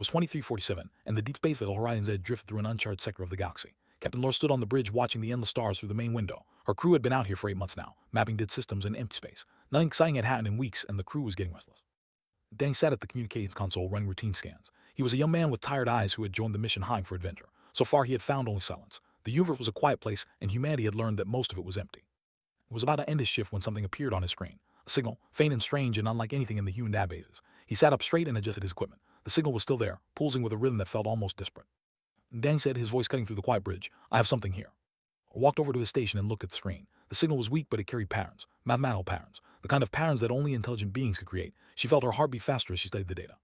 was 2347, and the deep space vessel Horizon's Edge drifted through an uncharted sector of the galaxy. Captain Lore stood on the bridge watching the endless stars through the main window. Her crew had been out here for 8 months now, mapping dead systems in empty space. Nothing exciting had happened in weeks, and the crew was getting restless. Dang sat at the communications console running routine scans. He was a young man with tired eyes who had joined the mission high for adventure. So far he had found only silence. The universe was a quiet place, and humanity had learned that most of it was empty. It was about to end his shift when something appeared on his screen. A signal, faint and strange and unlike anything in the human databases. He sat up straight and adjusted his equipment. The signal was still there, pulsing with a rhythm that felt almost desperate. Dang said, his voice cutting through the quiet bridge, "I have something here." I walked over to his station and looked at the screen. The signal was weak, but it carried patterns, mathematical patterns, the kind of patterns that only intelligent beings could create. She felt her heart beat faster as she studied the data.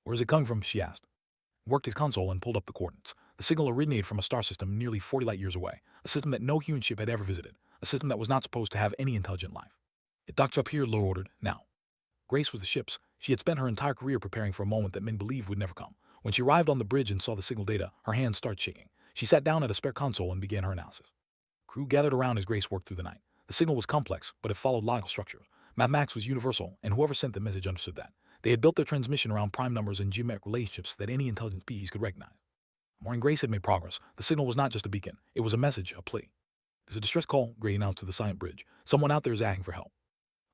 "Where is it coming from?" she asked. Worked his console and pulled up the coordinates. The signal originated from a star system nearly 40 light years away, a system that no human ship had ever visited, a system that was not supposed to have any intelligent life. "It docks up here," Lore ordered, "now." Grace was the ship's. She had spent her entire career preparing for a moment that men believed would never come. When she arrived on the bridge and saw the signal data, her hands started shaking. She sat down at a spare console and began her analysis. Crew gathered around as Grace worked through the night. The signal was complex, but it followed logical structures. Mathematics was universal, and whoever sent the message understood that. They had built their transmission around prime numbers and geometric relationships that any intelligent species could recognize. Morning Grace had made progress. The signal was not just a beacon. It was a message, a plea. "There's a distress call," Gray announced to the silent bridge. "Someone out there is asking for help."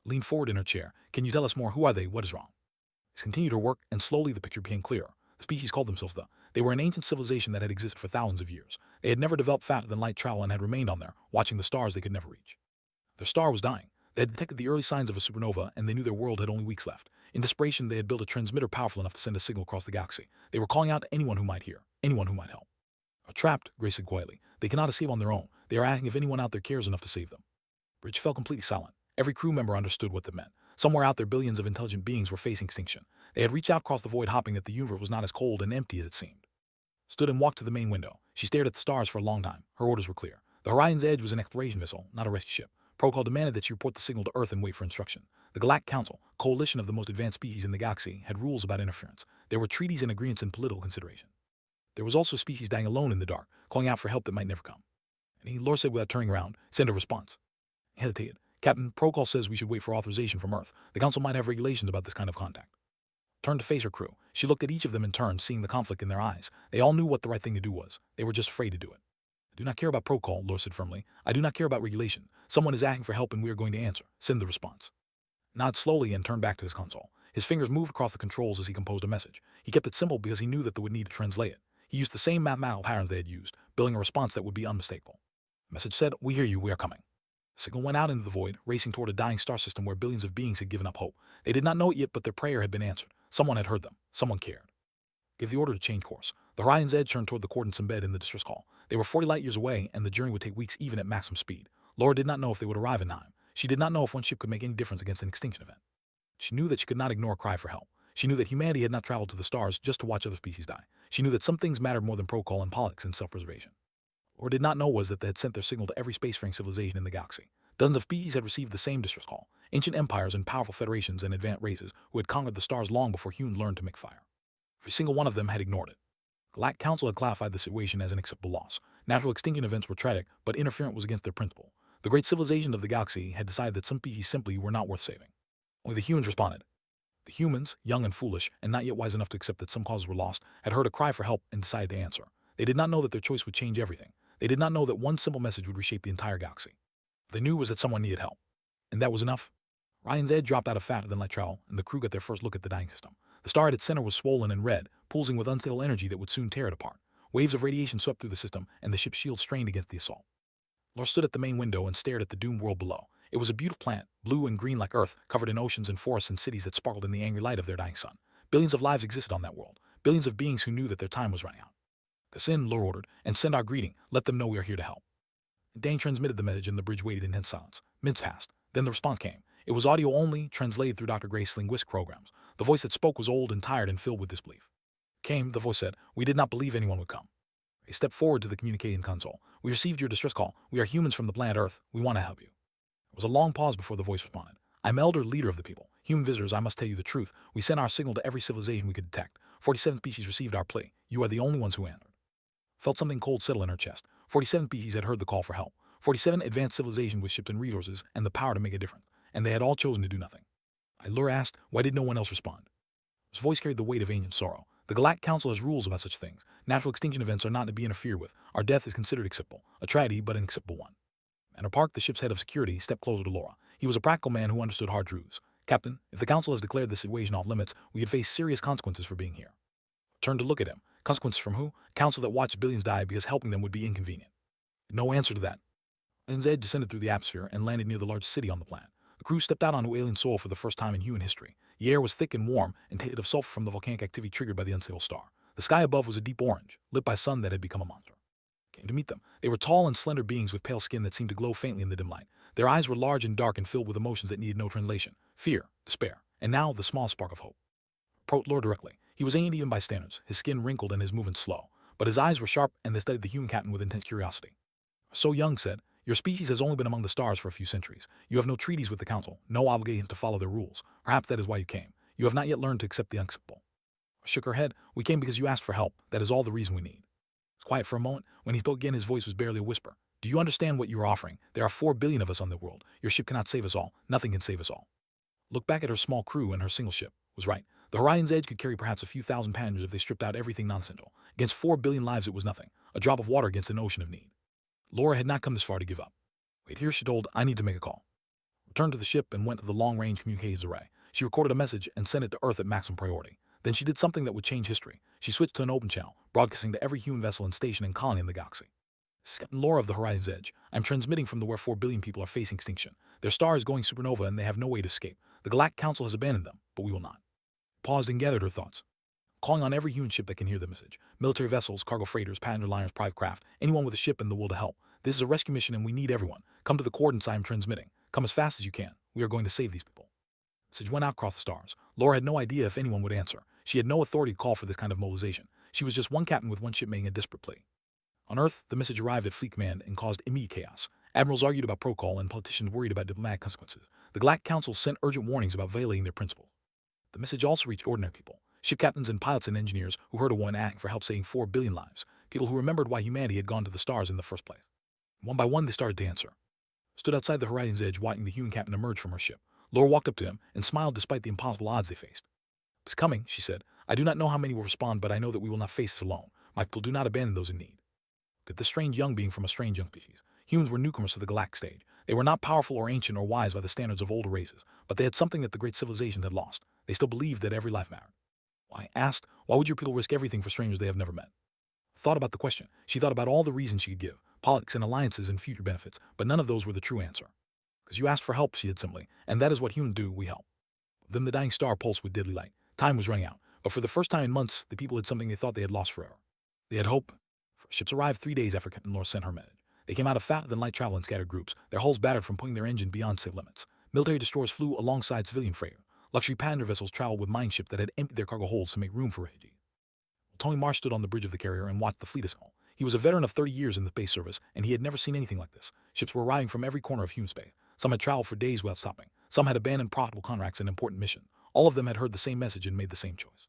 Leaned forward in her chair. "Can you tell us more? Who are they? What is wrong?" She continued her work, and slowly the picture became clearer. The species called themselves the. They were an ancient civilization that had existed for thousands of years. They had never developed faster than light travel and had remained on there, watching the stars they could never reach. Their star was dying. They had detected the early signs of a supernova, and they knew their world had only weeks left. In desperation, they had built a transmitter powerful enough to send a signal across the galaxy. They were calling out to anyone who might hear, anyone who might help. "Are trapped," Grace said quietly. "They cannot escape on their own. They are asking if anyone out there cares enough to save them." Bridge fell completely silent. Every crew member understood what that meant. Somewhere out there, billions of intelligent beings were facing extinction. They had reached out across the void, hoping that the universe was not as cold and empty as it seemed. Stood and walked to the main window. She stared at the stars for a long time. Her orders were clear. The Horizon's Edge was an exploration vessel, not a rescue ship. Protocol demanded that she report the signal to Earth and wait for instruction. The Galactic Council, coalition of the most advanced species in the galaxy, had rules about interference. There were treaties and agreements and political consideration. There was also a species dying alone in the dark, calling out for help that might never come. And Lore said without turning around, "Send a response." He hesitated. "Captain, protocol says we should wait for authorization from Earth. The Council might have regulations about this kind of contact." Turned to face her crew. She looked at each of them in turn, seeing the conflict in their eyes. They all knew what the right thing to do was. They were just afraid to do it. "I do not care about protocol," Lore said firmly. "I do not care about regulation. Someone is asking for help and we are going to answer. Send the response." Nodded slowly and turned back to his console. His fingers moved across the controls as he composed a message. He kept it simple because he knew that they would need to translate it. He used the same mathematical patterns they had used, building a response that would be unmistakable. The message said, "We hear you, we are coming." The signal went out into the void, racing toward a dying star system where billions of beings had given up hope. They did not know it yet, but their prayer had been answered. Someone had heard them. Someone cared. Gave the order to change course. The Horizon's Edge turned toward the coordinates embedded in the distress call. They were 40 light years away, and the journey would take weeks even at maximum speed. Laura did not know if they would arrive in time. She did not know if one ship could make any difference against an extinction event. She knew that she could not ignore a cry for help. She knew that humanity had not traveled to the stars just to watch other species die. She knew that some things mattered more than protocol and politics and self-preservation. Or did not know was that they had sent their signal to every spacefaring civilization in the galaxy. Dozens of species had received the same distress call. Ancient empires and powerful federations and advanced races who had conquered the stars long before humans learned to make fire. Every single one of them had ignored it. The Galactic Council had classified the situation as an acceptable loss. Natural extinction events were tragic, but interference was against their principle. The great civilizations of the galaxy had decided that some species simply were not worth saving. Only the humans responded. The humans, young and foolish, and not yet wise enough to accept that some causes were lost, had heard a cry for help and decided to answer. They did not know that their choice would change everything. They did not know that one simple message would reshape the entire galaxy. What they knew was that someone needed help. And that was enough. Ryan's Edge dropped out of faster than light travel, and the crew got their first look at the dying system. The star at its center was swollen and red, pulsing with unstable energy that would soon tear it apart. Waves of radiation swept through the system, and the ship's shield strained against the assault. Laura stood at the main window and stared at the doomed world below. It was a beautiful planet, blue and green like Earth, covered in oceans and forests and cities that sparkled in the angry light of their dying sun. Billions of lives existed on that world, billions of beings who knew that their time was running out. "Us in," Laura ordered, "and send our greeting. Let them know we are here to help." Dane transmitted the message and the bridge waited in tense silence. Minutes passed. Then the response came. It was audio only, translated through Dr. Grace's linguistic programs. The voice that spoke was old and tired and filled with disbelief. "Came," the voice said. "We did not believe anyone would come." He stepped forward to the communicating console. "We received your distress call. We are humans from the planet Earth. We want to help you." There was a long pause before the voice responded. "I'm Elder, leader of the people. Human visitors, I must tell you the truth. We sent our signal to every civilization we could detect. 47 species received our plea. You are the only ones who answered." Felt something cold settle in her chest. 47 species had heard the call for help. 47 advanced civilizations with ships and resources and the power to make a difference. And they had all chosen to do nothing. Laura asked, why did no one else respond? His voice carried the weight of ancient sorrow. The Galactic Council has rules about such things. Natural extinction events are not to be interfered with. Our death is considered acceptable. A tragedy, but an acceptable one. At her park, the ship's head of security stepped closer to Laura. He was a practical man who understood hard truths. Captain, if the Council has declared this situation off limits, we could face serious consequences for being here. Turned to look at him. Consequences from who? A council that watched billions die because helping them would be inconvenient. No answer to that. Alien's edge descended through the atmosphere and landed near the large city on the planet. The crew stepped out onto alien soil for the first time in human history. The air was thick and warm and tainted of sulfur from the volcanic activity triggered by the unstable star. The sky above was a deep orange, lit by sun that had become a monster. Came to meet them. They were tall and slender beings with pale skin that seemed to glow faintly in the dim light. Their eyes were large and dark and filled with emotions that needed no translation. Fear, despair, and now the small spark of hope. Approached Lore directly. He was ancient even by standards, his skin wrinkled and his movements slow. But his eyes were sharp and they studied the human captain with intense curiosity. So Young said, your species has only been among the stars for a few centuries. You have no treaties with the Council, no obligation to follow their rules. Perhaps that is why you came. You have not yet learned to accept the unacceptable. Shook her head. We came because you asked for help. That is all the reason we need. Was quiet for a moment. When he spoke again, his voice was barely a whisper. Do you understand what you are offering? There are 4 billion of us on the world. Your ship cannot save us all. Nothing can save us all. Looked back at her small crew and her single ship. Was right. The Horizon's edge could carry perhaps a few thousand passengers if they stripped out everything non-essential. Against 4 billion lives it was nothing. A drop of water against an ocean of need. Laura had not come this far to give up. Wait here, she told, I need to make a call. Returned to the ship and went to the long-range communications array. She recorded a message and sent it to Earth at maximum priority. Then she did something that would change history. She switched to an open channel, broadcasting to every human vessel and station and colony in the galaxy. This is Captain Laura of the Horizon's Edge. I'm transmitting from the where 4 billion people are facing extinction. Their star is going supernova and they have no way to escape. The Galactic Council has abandoned them, but we will not. Paused and gathered her thoughts. Calling on every human ship that can hear the message. Military vessels, cargo freighters, passenger liners, private craft, anyone with a ship in the will to help. This is a rescue mission and we need everyone. Come to the coordinates I am transmitting. Come as fast as you can. We are going to save these people. Message went out across the stars. Laura had no idea if anyone would answer. She had no authority to call for this kind of mobilization. She was just one captain with one ship making a desperate plea. On Earth, the message arrived at Fleet Command and caused immediate chaos. Admirals argued about protocol and politicians worried about diplomatic consequences. The Galactic Council sent urgent warnings about violating their principles. The message also reached ordinary people. Ship captains and pilots and engineers who heard a one asking for help saving 4 billion lives. People who remembered why humanity had gone to the stars in the first place. One by one they started to answer. Stood outside the Horizon's edge watching the human captain emerge from her ship. Laura walked up to him and smiled despite the impossible odds they faced. It's coming, she said. I do not know how many will respond, but I know that we will not face this alone. My people do not abandon those in need. Look at this strange young being from a strange young species. Humans were newcomers to the galactic stage. They were not powerful or ancient or wise by the standards of older races, but they had something that the great civilizations had lost. They still believed that every life mattered. I asked, why would your people risk everything for strangers they have never met? Thought about the question. She thought about all the reasons she could give, politics and alliances and future benefits, but none of those were the true answer. Because you asked for help, she said simply, and that is what humans do, we help. Then the dying star pulsed with deadly light. Time was running out, but for the first time in months, the people had something they thought they had lost forever. They had hope. Ships arrived 3 days after Captain Laura sent her message. They came out of faster-than-light travel in scattered groups, their hulls battered from putting their engine beyond safe limits. Military destroyers flew alongside civilian freighter. Luxury passenger vessels traveled with mine ships that had emptied their cargo holds to make room for refugees. Tony Marsh stood on the bridge of the carrier and watched the fleet assemble. He was a veteran of 30 years in the space service, and he had never seen anything like this. Ships were arriving from every corner of human space. Some had traveled for days without stopping. Some had abandoned profitable contracts and important missions. All of them had heard the same message and made the same choice.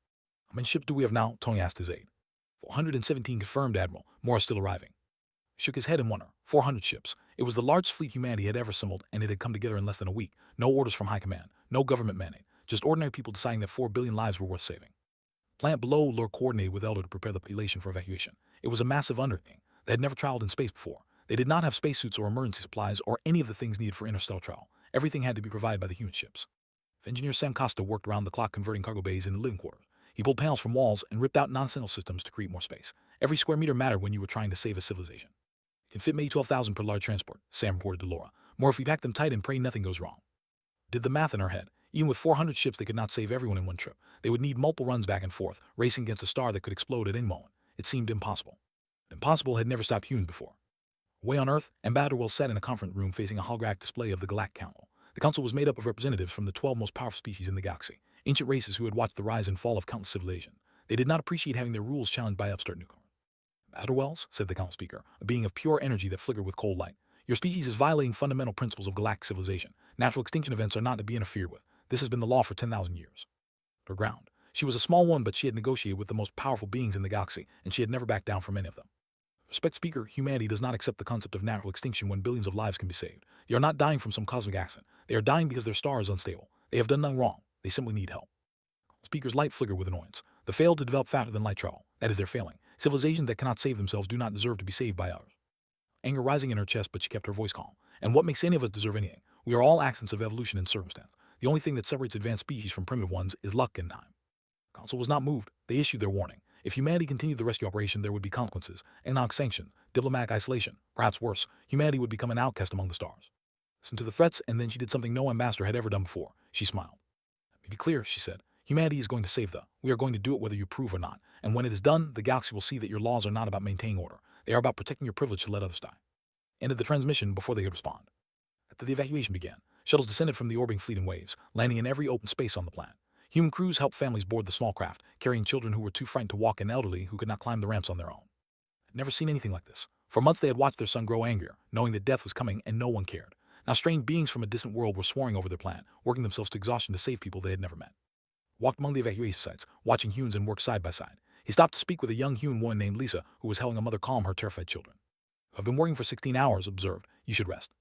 How many ships do we have now? Tony asked his aide. 417 confirmed, Admiral. More are still arriving. Shook his head in wonder. 400 ships. It was the largest fleet humanity had ever assembled, and it had come together in less than a week. No orders from high command. No government mandate. Just ordinary people deciding that 4 billion lives were worth saving. Planet below, Lore coordinated with Elder to prepare the population for evacuation. It was a massive undertaking. They had never traveled in space before. They did not have spacesuits or emergency supplies or any of the things needed for interstellar travel. Everything had to be provided by the human ships. Engineer Sam Costa worked around the clock converting cargo bays into living quarters. He pulled panels from walls and ripped out non-essential systems to create more space. Every square meter mattered when you were trying to save a civilization. It can fit maybe 12,000 per large transport, Sam reported to Laura. More if we pack them tight and pray nothing goes wrong. Did the math in her head. Even with 400 ships, they could not save everyone in one trip. They would need multiple runs back and forth, racing against a star that could explode at any moment. It seemed impossible. But impossible had never stopped humans before. Away on Earth, Ambassador Wells sat in a conference room facing a holographic display of the Galactic Council. The council was made up of representatives from the 12 most powerful species in the galaxy, ancient races who had watched the rise and fall of countless civilizations. They did not appreciate having their rules challenged by upstart newcomers. Ambassador Wells, said the council speaker, a being of pure energy that flickered with cold light. Your species is violating fundamental principles of galactic civilization. Natural extinction events are not to be interfered with. This has been the law for 10,000 years. Her ground. She was a small one, but she had negotiated with the most powerful beings in the galaxy, and she had never backed down from any of them. Respect speaker, humanity does not accept the concept of natural extinction when billions of lives can be saved. They are not dying from some cosmic accident. They are dying because their star is unstable. They have done nothing wrong. They simply need help. Speaker's light flickered with annoyance. The failed to develop faster than light travel. That is their failing. Civilizations that cannot save themselves do not deserve to be saved by others. Anger rising in her chest, but she kept her voice calm. And what makes any of us deserve anything? We are all accidents of evolution and circumstance. The only thing that separates advanced species from primitive ones is luck and time. The Council was not moved. They issued their warning. If humanity continued the rescue operation, there would be consequences, economic sanction, diplomatic isolation. Perhaps worse, humanity would become an outcast among the stars. Listen to the threats, and then she did something no ambassador had ever done before. She smiled. Let me be clear, she said. Humanity is going to save the. We are going to do it whether you approve or not. And when it is done, the galaxy will see that your laws are not about maintaining order. They are about protecting your privilege to let others die. Ended the transmission before they could respond. After the evacuation began, shuttles descended from the orbiting fleet in waves, landing in every open space on the planet. Human crews helped families board the small craft, carrying children who were too frightened to walk and elderly who could not climb the ramps on their own. Had never seen anything like this. For months they had watched their son grow angrier, knowing that death was coming and no one cared. Now strange beings from a distant world were soaring over their planet, working themselves to exhaustion to save people they had never met. Walked among the evacuation sites, watching humans and work side by side. He stopped to speak with a young human woman named Lisa, who was helping a mother calm her terrified children. I've been working for 16 hours, observed. You should rest.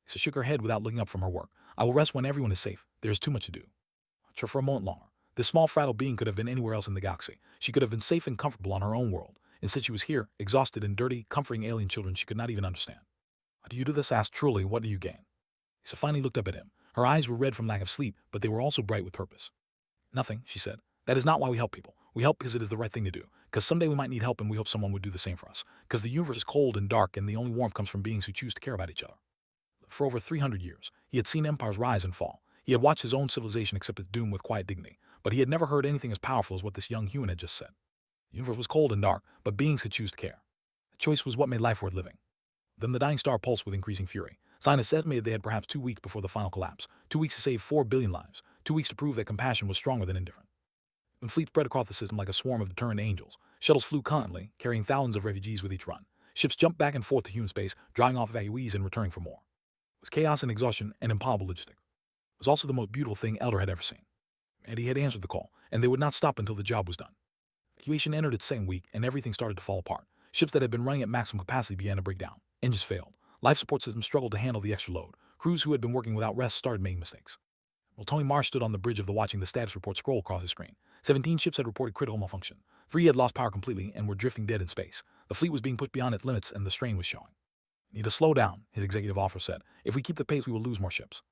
Lisa shook her head without looking up from her work. I will rest when everyone is safe. There is too much to do. Watch her for a moment longer. This small, fragile being could have been anywhere else in the galaxy. She could have been safe and comfortable on her own world. Instead, she was here, exhausted and dirty, comforting alien children she could not even understand. How do you do this? Asked. Truly, what do you gain? Lisa finally looked up at him. Her eyes were red from lack of sleep, but they were also bright with purpose. Nothing, she said. That is not why we help people. We help because it is the right thing to do. Because someday we might need help and we hope someone would do the same for us. Because the universe is cold and dark and the only warmth comes from beings who choose to care about each other. For over 300 years, he had seen empires rise and fall. He had watched his own civilization accept its doom with quiet dignity, but he had never heard anything as powerful as what this young human had just said. The universe was cold and dark, but beings could choose to care. The choice was what made life worth living. Then the dying star pulsed with increasing fury. Scientists estimated they had perhaps 2 weeks before the final collapse, 2 weeks to save 4 billion lives, 2 weeks to prove that compassion was stronger than indifference. When fleets spread across the system like a swarm of determined angels, shuttles flew constantly, carrying thousands of refugees with each run. Ships jumped back and forth to human space, driving off evacuees and returning for more. It was chaos and exhaustion and impossible logistics. It was also the most beautiful thing Elder had ever seen. Eddie had answered the call, and they would not stop until the job was done. Evacuation entered its second week, and everything started to fall apart. Ships that had been running at maximum capacity began to break down. Engines failed. Life support systems struggled to handle the extra load. Crews who had been working without rest started making mistakes. While Tony Marsh stood on the bridge of the watching the status report scroll across his screen. 17 ships had reported critical malfunction. 3 had lost power completely and were drifting dead in space. The fleet was being pushed beyond its limits and the strain was showing. Need to slow down, his executive officer said. If we keep the pace, we will lose more ships.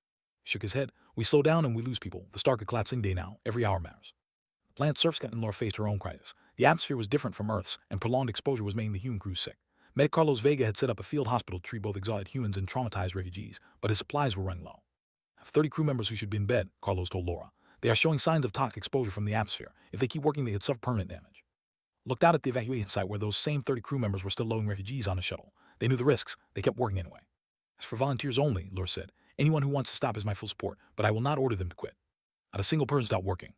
He shook his head. We slow down and we lose people. The star could collapse any day now. Every hour matters. The planet's surface captain Laura faced her own crisis. The atmosphere was different from Earth's, and prolonged exposure was making the human crews sick. Medic Carlos Vega had set up a field hospital to treat both exhausted humans and traumatized refugees, but his supplies were running low. I have 30 crew members who should be in bed, Carlos told Laura. They are showing signs of toxic exposure from the atmosphere. If they keep working, they could suffer permanent damage. Looked out at the evacuation site where those same 30 crew members were still loading refugees on a shuttle. They knew the risks. They kept working anyway. As for volunteers only, Laura said, anyone who wants to stop is my full support, but I will not order them to quit. Not a single person stopped working.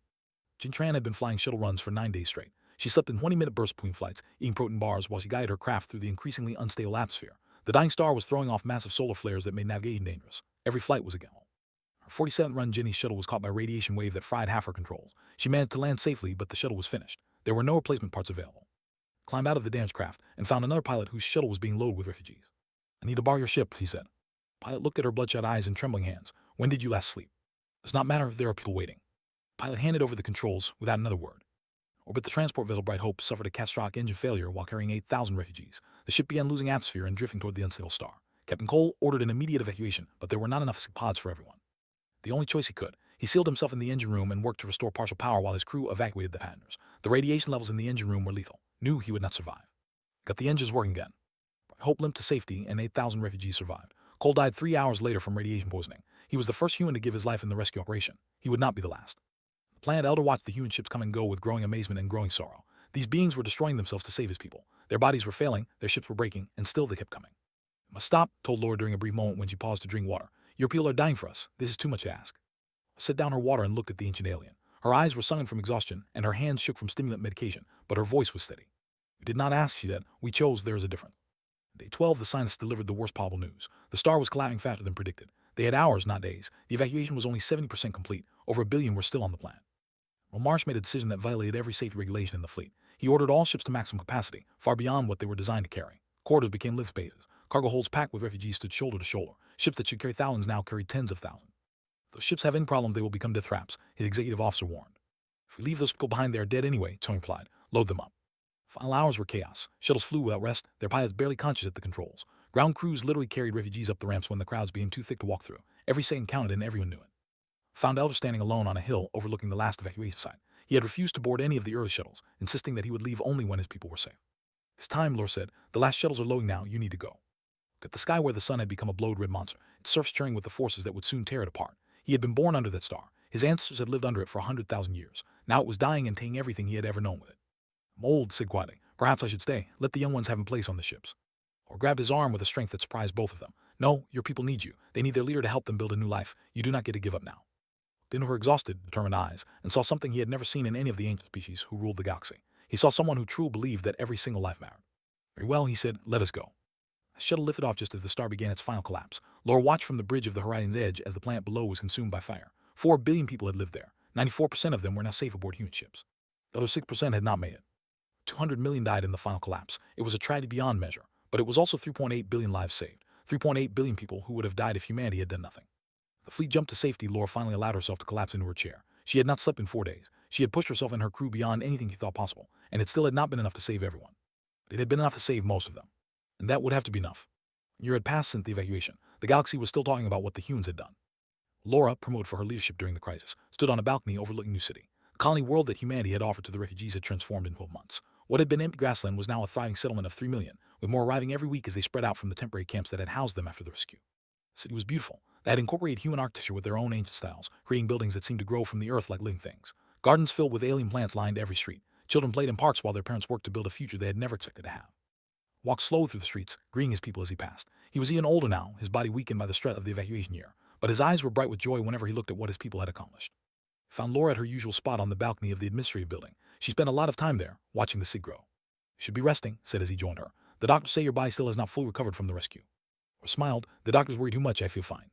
Jin Tran had been flying shuttle runs for 9 days straight. She slept in 20-minute bursts between flights, eating protein bars while she guided her craft through the increasingly unstable atmosphere. The dying star was throwing off massive solar flares that made navigation dangerous. Every flight was a gamble. Her 47th run Jenny's shuttle was caught by a radiation wave that fried half her controls. She managed to land safely, but the shuttle was finished. There were no replacement parts available. Climbed out of the damaged craft and found another pilot whose shuttle was being loaded with refugees. I need to borrow your ship, he said. Pilot looked at her bloodshot eyes and trembling hands. When did you last sleep? Does not matter if there are people waiting. Pilot handed over the controls without another word. Orbit the transport vessel Bright Hope suffered a catastrophic engine failure while carrying 8,000 refugees. The ship began losing atmosphere and drifting toward the unstable star. Captain Cole ordered an immediate evacuation, but there were not enough pods for everyone. The only choice he could. He sealed himself in the engine room and worked to restore partial power while his crew evacuated the passengers. The radiation levels in the engine room were lethal. Knew he would not survive. Got the engines working again. Bright Hope limped to safety and 8,000 refugees survived. Cole died 3 hours later from radiation poisoning. He was the first human to give his life in the rescue operation. He would not be the last. The planet Elder watched the human ships come and go with growing amazement and growing sorrow. These beings were destroying themselves to save his people. Their bodies were failing, their ships were breaking, and still they kept coming. Must stop, told Laura during a brief moment when she paused to drink water. Your people are dying for us. This is too much to ask. Set down her water and looked at the ancient alien. Her eyes were sunken from exhaustion, and her hands shook from stimulant medication, but her voice was steady. We did not ask, she said. We chose. There is a difference. Day 12, the scientists delivered the worst possible news. The star was collapsing faster than predicted. They had hours, not days. The evacuation was only 70% complete. Over 1 billion were still on the planet. Well, Marsh made a decision that violated every safety regulation in the fleet. He ordered all ships to maximum capacity, far beyond what they were designed to carry. Corridors became lift spaces. Cargo holds packed with refugees stood shoulder to shoulder. Ships that should carry thousands now carried tens of thousands. If those ships have any problem, they will become death traps, his executive officer warned. If we leave those people behind, they are dead anyway, Tony replied. Load them up. Final hours were chaos. Shuttles flew without rest, their pilots barely conscious at the controls. Ground crews literally carried refugees up the ramps when the crowds became too thick to walk through. Every second counted and everyone knew it. Found Elder standing alone on a hill overlooking the last evacuation site. He had refused to board any of the early shuttles, insisting that he would leave only when his people were safe. It's time, Lore said. The last shuttles are loading now, you need to go. Look at the sky where the sun had become a blowed red monster, its surface churning with the forces that would soon tear it apart. He had been born under that star. His ancestors had lived under it for 100,000 years. Now it was dying and taking everything he had ever known with it. I'm old, said quietly. Perhaps I should stay. Let the young ones have a place on the ships. Or grabbed his arm with a strength that surprised both of them. No, your people need you. They need their leader to help them build a new life. You do not get to give up now. Into her exhausted, determined eyes, and saw something he had never seen in any of the ancient species who ruled the galaxy. He saw someone who truly believed that every single life mattered. Very well, he said, let us go. The shuttle lifted off just as the star began its final collapse. Laura watched from the bridge of the horizon's edge as the planet below was consumed by fire. 4 billion people had lived there. 94% of them were now safe aboard human ships. The other 6% had not made it. 200 million died in the final collapse. It was a tragedy beyond measure, but it was also 3.8 billion lives saved. 3.8 billion people who would have died if humanity had done nothing. The fleet jumped to safety. Laura finally allowed herself to collapse into her chair. She had not slept in 4 days. She had pushed herself and her crew beyond anything she thought possible, and it still had not been enough to save everyone. But it had been enough to save most of them. And that would have to be enough. A year had passed since the evacuation. The galaxy was still talking about what the humans had done. Laura, promoted for her leadership during the crisis, stood on a balcony overlooking New City. The colony world that humanity had offered to the refugees had transformed in 12 months. What had been empty grassland was now a thriving settlement of 3 million, with more arriving every week as they spread out from the temporary camps that had housed them after the rescue. The city was beautiful. They had incorporated human architecture with their own ancient styles, creating buildings that seemed to grow from the earth like living things. Gardens filled with alien plants lined every street. Children played in parks while their parents worked to build a future they had never expected to have. Walked slow through the streets, greeting his people as he passed. He was even older now, his body weakened by the stress of the evacuation year, but his eyes were bright with joy whenever he looked at what his people had accomplished. He found Laura at her usual spot on the balcony of the administrative building. She spent a lot of time there, watching the seed grow. You should be resting, said as he joined her. The doctors say your body still has not fully recovered from the rescue. Laura smiled. The doctors worry too much, I feel fine.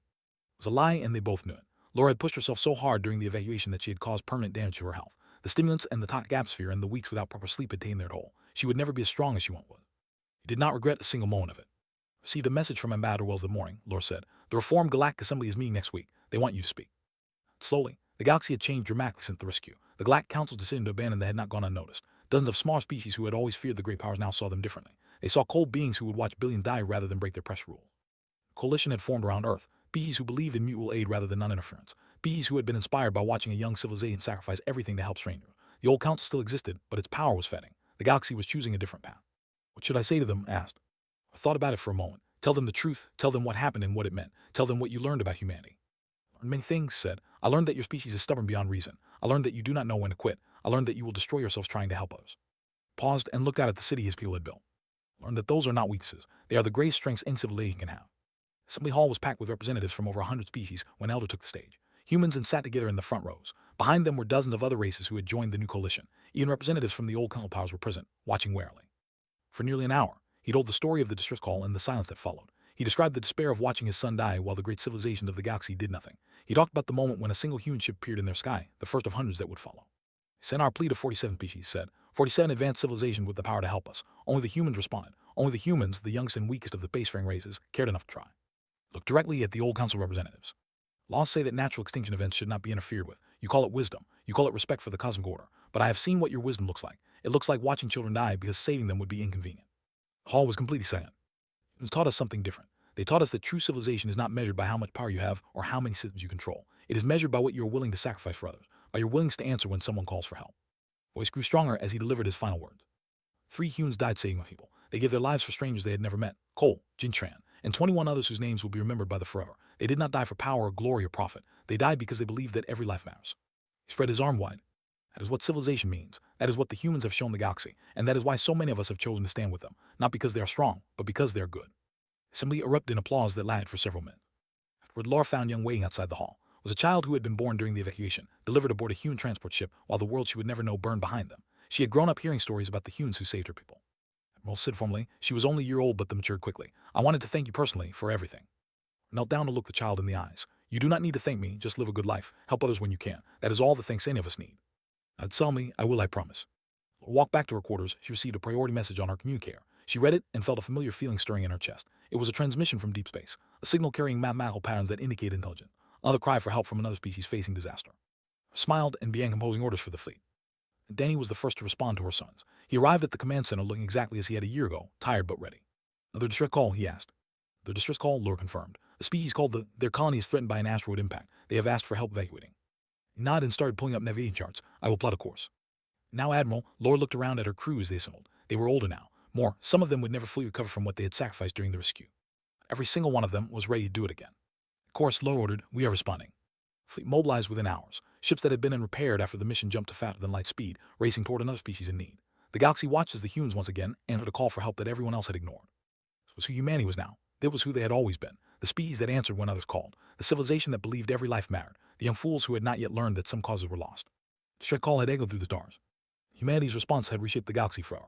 It was a lie, and they both knew it. Laura had pushed herself so hard during the evacuation that she had caused permanent damage to her health. The stimulants and the toxic atmosphere and the weeks without proper sleep had taken their toll. She would never be as strong as she once was. He did not regret a single moment of it. Received a message from Ambassador Wells in the morning, Laura said. The Reformed Galactic Assembly is meeting next week. They want you to speak. Slowly, the galaxy had changed dramatically since the rescue. The Galactic Council's decision to abandon them had not gone unnoticed. Dozens of smaller species who had always feared the great powers now saw them differently. They saw cold beings who would watch billions die rather than break their precious rules. A coalition had formed around Earth, species who believed in mutual aid rather than non-interference, species who had been inspired by watching a young civilization sacrifice everything to help strangers. The old council still existed, but its power was fading. The galaxy was choosing a different path. What should I say to them? Asked. I thought about it for a moment. Tell them the truth. Tell them what happened and what it meant. Tell them what you learned about humanity. I learned many things, said. I learned that your species is stubborn beyond reason. I learned that you do not know when to quit. I learned that you will destroy yourselves trying to help others. Paused and looked out at the city his people had built. Learned that those are not weaknesses. They are the greatest strengths any civilization can have. Assembly Hall was packed with representatives from over 100 species when Elder took the stage. Humans and sat together in the front rows. Behind them were dozens of other races who had joined the new coalition. Even representatives from the old council powers were present, watching warily. For nearly an hour, he told the story of the distress call and the silence that followed. He described the despair of watching his son die while the great civilizations of the galaxy did nothing. He talked about the moment when a single human ship appeared in their sky, the first of hundreds that would follow. He sent our plea to 47 species, said. 47 advanced civilizations with the power to help us. Only the humans responded. Only the humans, the youngest and weakest of the spacefaring races, cared enough to try. Looked directly at the old council representatives. Laws say that natural extinction events should not be interfered with. You call it wisdom. You call it respect for the cosmic order. But I have seen what your wisdom looks like. It looks like watching children die because saving them would be inconvenient. The hall was completely silent. It taught us something different. They taught us that true civilization is not measured by how much power you have or how many systems you control. It is measured by what you are willing to sacrifice for others, by your willingness to answer when someone calls for help. Voice grew stronger as he delivered his final words. 3 humans died saving people. They gave their lives for strangers they had never met, Cole, Jintran, and 21 others whose names will be remembered by the forever. They did not die for power or glory or profit. They died because they believed that every life matters. He spread his arm wide. That is what civilization means. That is what the humans have shown the galaxy, and that is why so many of us have chosen to stand with them, not because they are strong, but because they are good. Assembly erupted in applause that lasted for several minutes. Afterward, Laura found Young waiting outside the hall. It was a child who had been born during the evacuation, delivered aboard a human transport ship while the world she would never know burned behind them. She had grown up hearing stories about the humans who saved her people. Admiral said formally, she was only a year old but matured quickly. I wanted to thank you personally for everything. Knelt down to look the child in the eyes. You do not need to thank me, just live a good life. Help others when you can. That is all the thanks any of us need. Now tell me, I will, I promise. Walked back to her quarters, she received a priority message on her communicator. She read it and felt a familiar feeling stirring in her chest. It was a transmission from deep space, a signal carrying mathematical patterns that indicated intelligence. Another cry for help from another species facing disaster. Smiled and began composing orders for the fleet. Danny was the first to respond to her sons. He arrived at the command center looking exactly as he had a year ago, tired but ready. "Another distress call?" he asked. "The distress call," Lore confirmed. "A species called their colony is threatened by an asteroid impact. They have asked for help evacuating." He nodded and started pulling up navigation charts. "I will plot a course." "Now, Admiral," Lore looked around at her crew as they assembled. They were older now. Some of them would never fully recover from what they had sacrificed during the rescue. Every single one of them was ready to do it again. "Of course," Lore ordered, "we are responding." Fleet mobilized within hours. Ships that had been repaired after the mission jumped to faster-than-light speed, racing toward another species in need. The galaxy watched as the humans once again answered a call for help that everyone else had ignored. This was who humanity was now. This was who they had always been. The species that answered when others called. The civilization that believed every life mattered. The young fools who had not yet learned that some causes were lost. The straight call had echoed through the stars. Humanity's response had reshaped the galaxy forever.